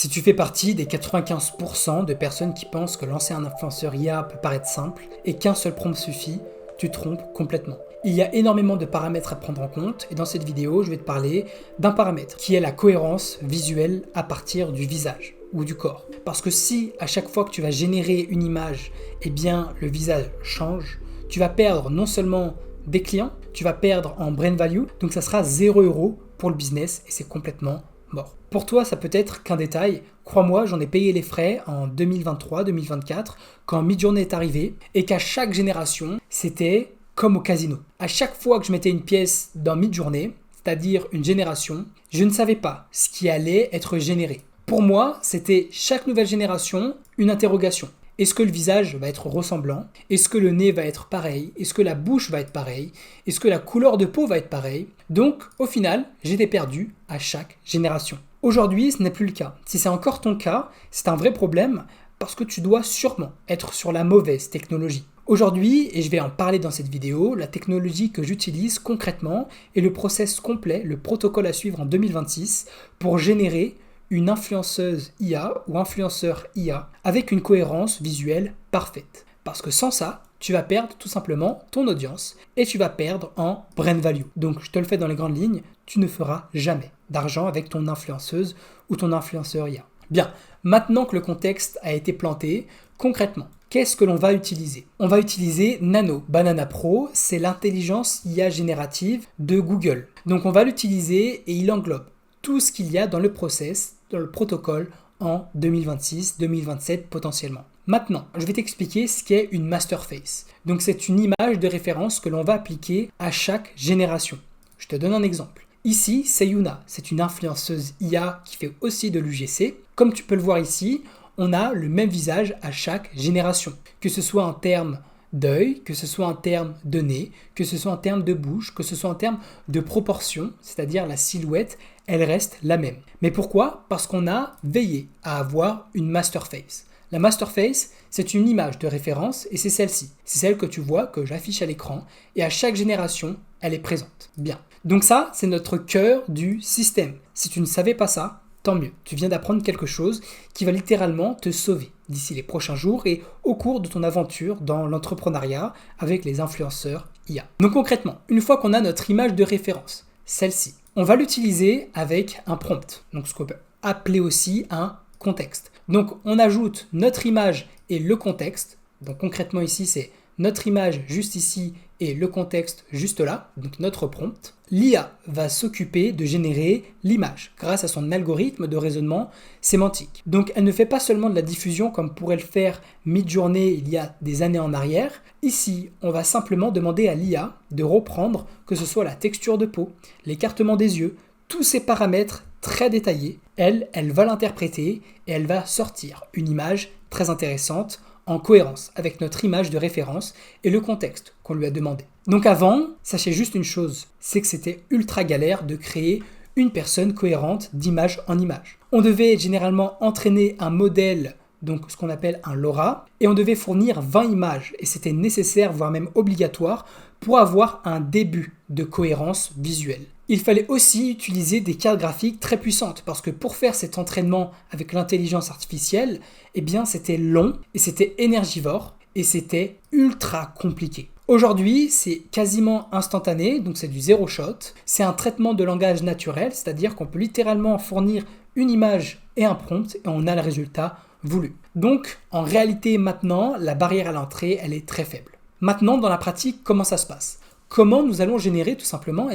Si tu fais partie des 95% de personnes qui pensent que lancer un influenceur IA peut paraître simple et qu'un seul prompt suffit, tu te trompes complètement. Il y a énormément de paramètres à prendre en compte et dans cette vidéo, je vais te parler d'un paramètre qui est la cohérence visuelle à partir du visage ou du corps. Parce que si à chaque fois que tu vas générer une image, eh bien le visage change, tu vas perdre non seulement des clients, tu vas perdre en brand value, donc ça sera 0 € pour le business et c'est complètement mort. Pour toi, ça peut être qu'un détail. Crois-moi, j'en ai payé les frais en 2023-2024 quand Midjourney est arrivé et qu'à chaque génération, c'était comme au casino. À chaque fois que je mettais une pièce dans Midjourney, c'est-à-dire une génération, je ne savais pas ce qui allait être généré. Pour moi, c'était chaque nouvelle génération une interrogation. Est-ce que le visage va être ressemblant? Est-ce que le nez va être pareil? Est-ce que la bouche va être pareille? Est-ce que la couleur de peau va être pareille? Donc, au final, j'étais perdu à chaque génération. Aujourd'hui, ce n'est plus le cas. Si c'est encore ton cas, c'est un vrai problème parce que tu dois sûrement être sur la mauvaise technologie. Aujourd'hui, et je vais en parler dans cette vidéo, la technologie que j'utilise concrètement est le process complet, le protocole à suivre en 2026 pour générer une influenceuse IA ou influenceur IA avec une cohérence visuelle parfaite. Parce que sans ça, tu vas perdre tout simplement ton audience et tu vas perdre en brand value. Donc je te le fais dans les grandes lignes, tu ne feras jamais d'argent avec ton influenceuse ou ton influenceur IA. Bien, maintenant que le contexte a été planté, concrètement, qu'est-ce que l'on va utiliser? On va utiliser Nano Banana Pro, c'est l'intelligence IA générative de Google. Donc on va l'utiliser et il englobe tout ce qu'il y a dans le process, dans le protocole en 2026, 2027 potentiellement. Maintenant, je vais t'expliquer ce qu'est une master face. Donc c'est une image de référence que l'on va appliquer à chaque génération. Je te donne un exemple. Ici, c'est Yuna, c'est une influenceuse IA qui fait aussi de l'UGC. Comme tu peux le voir ici, on a le même visage à chaque génération, que ce soit en termes d'œil, que ce soit en termes de nez, que ce soit en termes de bouche, que ce soit en termes de proportion, c'est-à-dire la silhouette, elle reste la même. Mais pourquoi? Parce qu'on a veillé à avoir une master face. La master face, c'est une image de référence et c'est celle-ci. C'est celle que tu vois, que j'affiche à l'écran et à chaque génération, elle est présente. Bien. Donc ça, c'est notre cœur du système. Si tu ne savais pas ça, tant mieux. Tu viens d'apprendre quelque chose qui va littéralement te sauver d'ici les prochains jours et au cours de ton aventure dans l'entrepreneuriat avec les influenceurs IA. Donc concrètement, une fois qu'on a notre image de référence, celle-ci, on va l'utiliser avec un prompt, donc ce qu'on peut appeler aussi un contexte. Donc on ajoute notre image et le contexte. Donc concrètement ici, c'est notre image juste ici et le contexte juste là, donc notre prompt. L'IA va s'occuper de générer l'image grâce à son algorithme de raisonnement sémantique. Donc elle ne fait pas seulement de la diffusion comme pourrait le faire Midjourney il y a des années en arrière. Ici, on va simplement demander à l'IA de reprendre que ce soit la texture de peau, l'écartement des yeux, tous ces paramètres très détaillés. Elle va l'interpréter et elle va sortir une image très intéressante en cohérence avec notre image de référence et le contexte qu'on lui a demandé. Donc avant, sachez juste une chose, c'est que c'était ultra galère de créer une personne cohérente d'image en image. On devait généralement entraîner un modèle, donc ce qu'on appelle un LoRa, et on devait fournir 20 images, et c'était nécessaire, voire même obligatoire, pour avoir un début de cohérence visuelle. Il fallait aussi utiliser des cartes graphiques très puissantes parce que pour faire cet entraînement avec l'intelligence artificielle, eh bien c'était long et c'était énergivore et c'était ultra compliqué. Aujourd'hui, c'est quasiment instantané, donc c'est du zéro shot. C'est un traitement de langage naturel, c'est-à-dire qu'on peut littéralement fournir une image et un prompt et on a le résultat voulu. Donc en réalité maintenant, la barrière à l'entrée, elle est très faible. Maintenant, dans la pratique, comment ça se passe? Comment nous allons générer tout simplement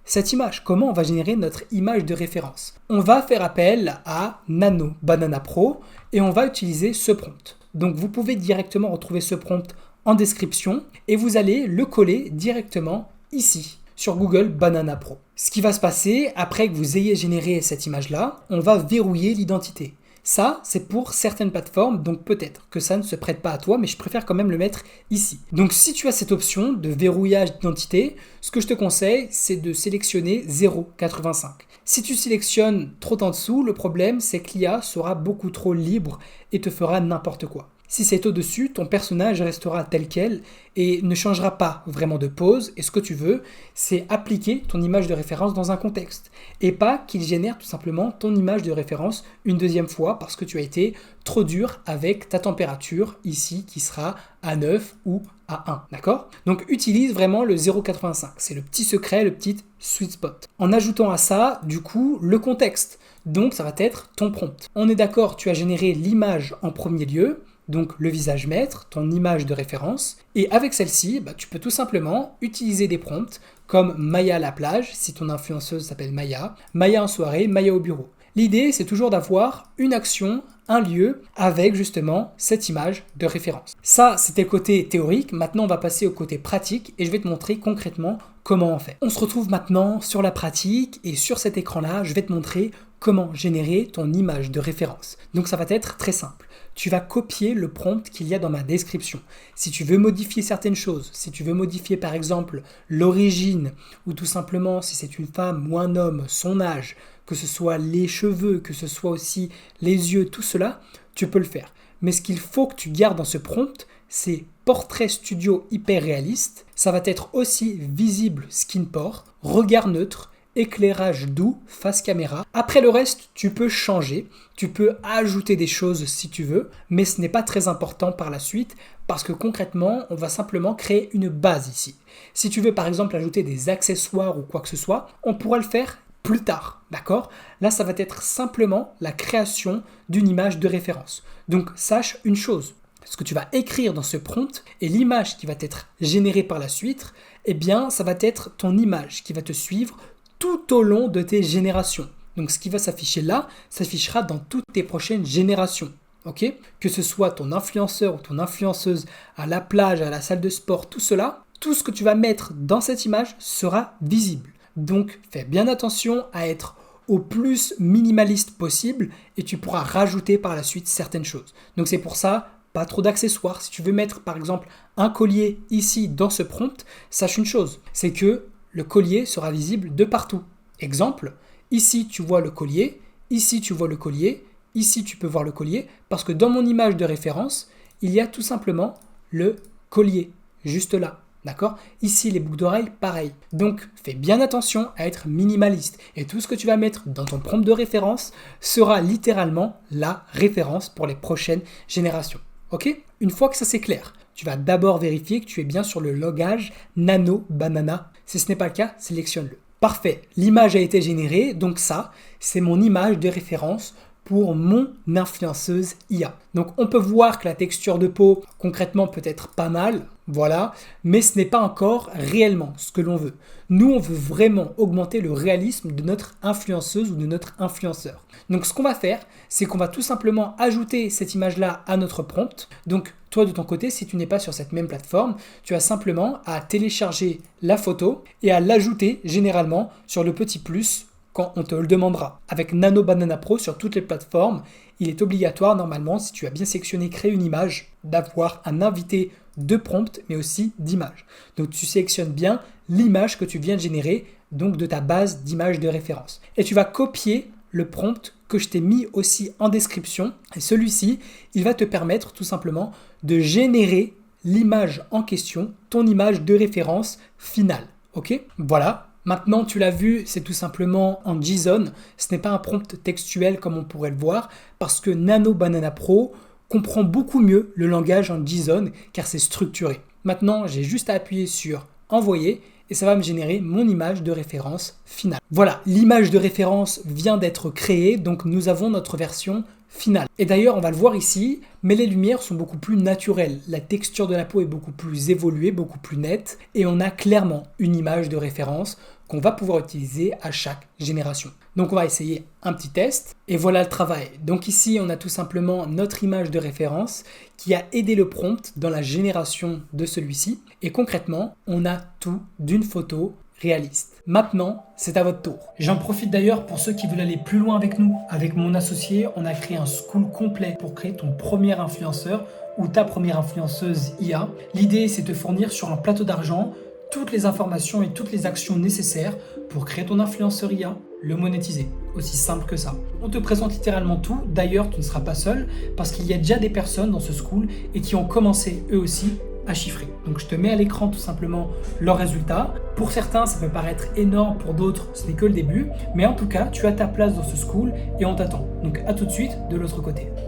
cette image? Comment on va générer notre image de référence? On va faire appel à Nano Banana Pro et on va utiliser ce prompt. Donc vous pouvez directement retrouver ce prompt en description et vous allez le coller directement ici sur Google Banana Pro. Ce qui va se passer après que vous ayez généré cette image-là, on va verrouiller l'identité. Ça, c'est pour certaines plateformes, donc peut-être que ça ne se prête pas à toi, mais je préfère quand même le mettre ici. Donc si tu as cette option de verrouillage d'identité, ce que je te conseille, c'est de sélectionner 0,85. Si tu sélectionnes trop en dessous, le problème, c'est que l'IA sera beaucoup trop libre et te fera n'importe quoi. Si c'est au-dessus, ton personnage restera tel quel et ne changera pas vraiment de pose. Et ce que tu veux, c'est appliquer ton image de référence dans un contexte. Et pas qu'il génère tout simplement ton image de référence une deuxième fois parce que tu as été trop dur avec ta température ici qui sera à 9 ou à 1. D'accord? Donc utilise vraiment le 0,85. C'est le petit secret, le petit sweet spot. En ajoutant à ça, du coup, le contexte. Donc ça va être ton prompt. On est d'accord, tu as généré l'image en premier lieu. Donc le visage maître, ton image de référence. Et avec celle-ci, tu peux tout simplement utiliser des prompts comme Maya à la plage, si ton influenceuse s'appelle Maya, Maya en soirée, Maya au bureau. L'idée, c'est toujours d'avoir une action, un lieu, avec justement cette image de référence. Ça, c'était le côté théorique. Maintenant, on va passer au côté pratique et je vais te montrer concrètement comment on fait. On se retrouve maintenant sur la pratique et sur cet écran-là, je vais te montrer comment générer ton image de référence. Donc ça va être très simple. Tu vas copier le prompt qu'il y a dans ma description. Si tu veux modifier certaines choses, si tu veux modifier par exemple l'origine, ou tout simplement si c'est une femme ou un homme, son âge, que ce soit les cheveux, que ce soit aussi les yeux, tout cela, tu peux le faire. Mais ce qu'il faut que tu gardes dans ce prompt, c'est portrait studio hyper réaliste. Ça va être aussi visible skin port, regard neutre, éclairage doux, face caméra. Après le reste, tu peux changer, tu peux ajouter des choses si tu veux, mais ce n'est pas très important par la suite parce que concrètement, on va simplement créer une base ici. Si tu veux par exemple ajouter des accessoires ou quoi que ce soit, on pourra le faire plus tard, d'accord? Là, ça va être simplement la création d'une image de référence. Donc, sache une chose, ce que tu vas écrire dans ce prompt et l'image qui va être générée par la suite, eh bien, ça va être ton image qui va te suivre tout au long de tes générations. Donc, ce qui va s'afficher là, s'affichera dans toutes tes prochaines générations. Ok? Que ce soit ton influenceur ou ton influenceuse à la plage, à la salle de sport, tout cela, tout ce que tu vas mettre dans cette image sera visible. Donc, fais bien attention à être au plus minimaliste possible et tu pourras rajouter par la suite certaines choses. Donc, c'est pour ça, pas trop d'accessoires. Si tu veux mettre par exemple un collier ici dans ce prompt, sache une chose, c'est que le collier sera visible de partout. Exemple, ici tu vois le collier, ici tu vois le collier, ici tu peux voir le collier, parce que dans mon image de référence, il y a tout simplement le collier, juste là. D'accord? Ici, les boucles d'oreilles, pareil. Donc, fais bien attention à être minimaliste. Et tout ce que tu vas mettre dans ton prompt de référence sera littéralement la référence pour les prochaines générations. Ok? Une fois que ça c'est clair, tu vas d'abord vérifier que tu es bien sur le logage Nano Banana. Si ce n'est pas le cas, sélectionne-le. Parfait, l'image a été générée, donc ça, c'est mon image de référence pour mon influenceuse IA. Donc on peut voir que la texture de peau concrètement peut être pas mal, voilà, mais ce n'est pas encore réellement ce que l'on veut. Nous, on veut vraiment augmenter le réalisme de notre influenceuse ou de notre influenceur. Donc ce qu'on va faire, c'est qu'on va tout simplement ajouter cette image-là à notre prompt. Donc toi de ton côté, si tu n'es pas sur cette même plateforme, tu as simplement à télécharger la photo et à l'ajouter généralement sur le petit plus quand on te le demandera. Avec Nano Banana Pro sur toutes les plateformes, il est obligatoire normalement, si tu as bien sélectionné créer une image, d'avoir un invité de prompt, mais aussi d'image. Donc tu sélectionnes bien l'image que tu viens de générer, donc de ta base d'images de référence. Et tu vas copier le prompt que je t'ai mis aussi en description. Et celui-ci, il va te permettre tout simplement de générer l'image en question, ton image de référence finale. Ok? Voilà. Maintenant, tu l'as vu, c'est tout simplement en JSON. Ce n'est pas un prompt textuel comme on pourrait le voir parce que Nano Banana Pro comprend beaucoup mieux le langage en JSON car c'est structuré. Maintenant, j'ai juste à appuyer sur envoyer et ça va me générer mon image de référence finale. Voilà, l'image de référence vient d'être créée, donc nous avons notre version finale. Et d'ailleurs, on va le voir ici, mais les lumières sont beaucoup plus naturelles. La texture de la peau est beaucoup plus évoluée, beaucoup plus nette, et on a clairement une image de référence qu'on va pouvoir utiliser à chaque génération. Donc on va essayer un petit test, et voilà le travail. Donc ici, on a tout simplement notre image de référence qui a aidé le prompt dans la génération de celui-ci, et concrètement, on a tout d'une photo réaliste. Maintenant, c'est à votre tour. J'en profite d'ailleurs pour ceux qui veulent aller plus loin avec nous. Avec mon associé, on a créé un school complet pour créer ton premier influenceur ou ta première influenceuse IA. L'idée, c'est de te fournir sur un plateau d'argent toutes les informations et toutes les actions nécessaires pour créer ton influenceur IA, le monétiser. Aussi simple que ça. On te présente littéralement tout, d'ailleurs tu ne seras pas seul, parce qu'il y a déjà des personnes dans ce school et qui ont commencé eux aussi à chiffrer. Donc je te mets à l'écran tout simplement leurs résultats. Pour certains ça peut paraître énorme, pour d'autres ce n'est que le début, mais en tout cas tu as ta place dans ce school et on t'attend. Donc à tout de suite de l'autre côté.